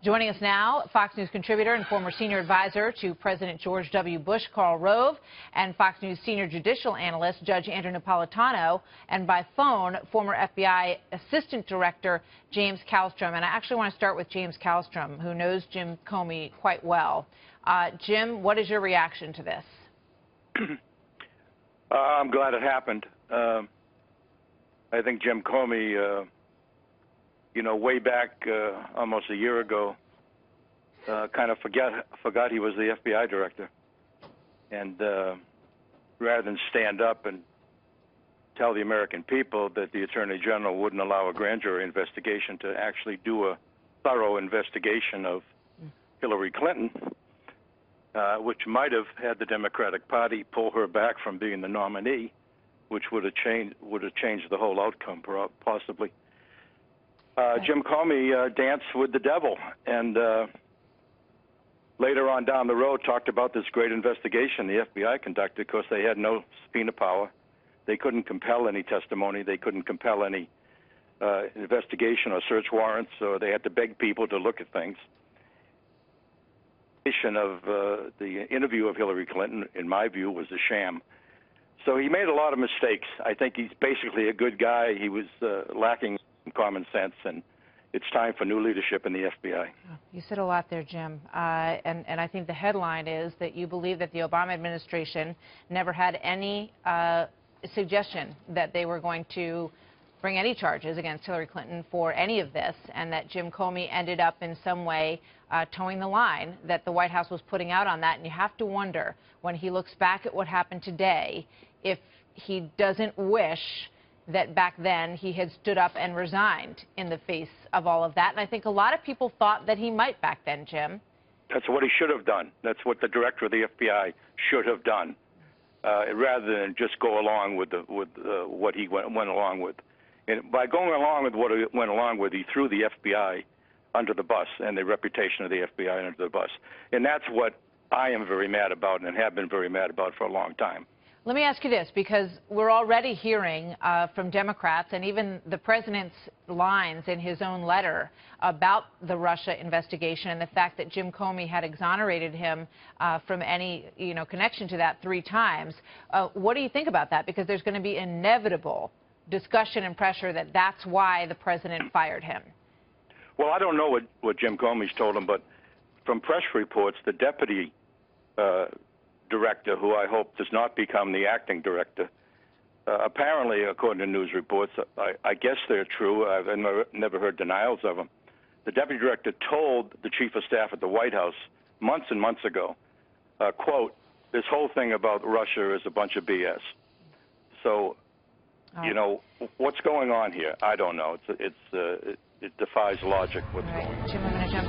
Joining us now, Fox News contributor and former senior advisor to President George W. Bush, Karl Rove, and Fox News senior judicial analyst, Judge Andrew Napolitano, and by phone, former FBI Assistant Director James Kallstrom. And I actually want to start with James Kallstrom, who knows Jim Comey quite well. Jim, what is your reaction to this? I'm glad it happened. I think Jim Comey, way back almost a year ago, kind of forgot he was the FBI director. And rather than stand up and tell the American people that the Attorney General wouldn't allow a grand jury investigation to actually do a thorough investigation of Hillary Clinton, which might have had the Democratic Party pull her back from being the nominee, which would have changed the whole outcome, possibly. Jim Comey danced with the devil, and later on down the road talked about this great investigation the FBI conducted because they had no subpoena power. They couldn't compel any testimony. They couldn't compel any investigation or search warrants, or they had to beg people to look at things. Of the interview of Hillary Clinton, in my view, was a sham. So he made a lot of mistakes. I think he's basically a good guy. He was lacking common sense, and it's time for new leadership in the FBI. You said a lot there, Jim, and I think the headline is that you believe that the Obama administration never had any suggestion that they were going to bring any charges against Hillary Clinton for any of this, and that Jim Comey ended up in some way towing the line that the White House was putting out on that. And you have to wonder, when he looks back at what happened today, if he doesn't wish that back then he had stood up and resigned in the face of all of that. And I think a lot of people thought that he might back then, Jim. That's what he should have done. That's what the director of the FBI should have done, rather than just go along with what he went along with. And by going along with what he went along with, he threw the FBI under the bus and the reputation of the FBI under the bus. And that's what I am very mad about and have been very mad about for a long time. Let me ask you this, because we're already hearing from Democrats and even the president's lines in his own letter about the Russia investigation and the fact that Jim Comey had exonerated him from any connection to that 3 times. What do you think about that? Because there's going to be inevitable discussion and pressure that that's why the president fired him. Well, I don't know what Jim Comey's told him, but from press reports, the deputy director, who I hope does not become the acting director, apparently, according to news reports, I guess they're true. I've never heard denials of them. The deputy director told the chief of staff at the White House months and months ago, quote, "This whole thing about Russia is a bunch of BS." So, what's going on here? I don't know. It defies logic what's going on. Jim, I'm going to jump in.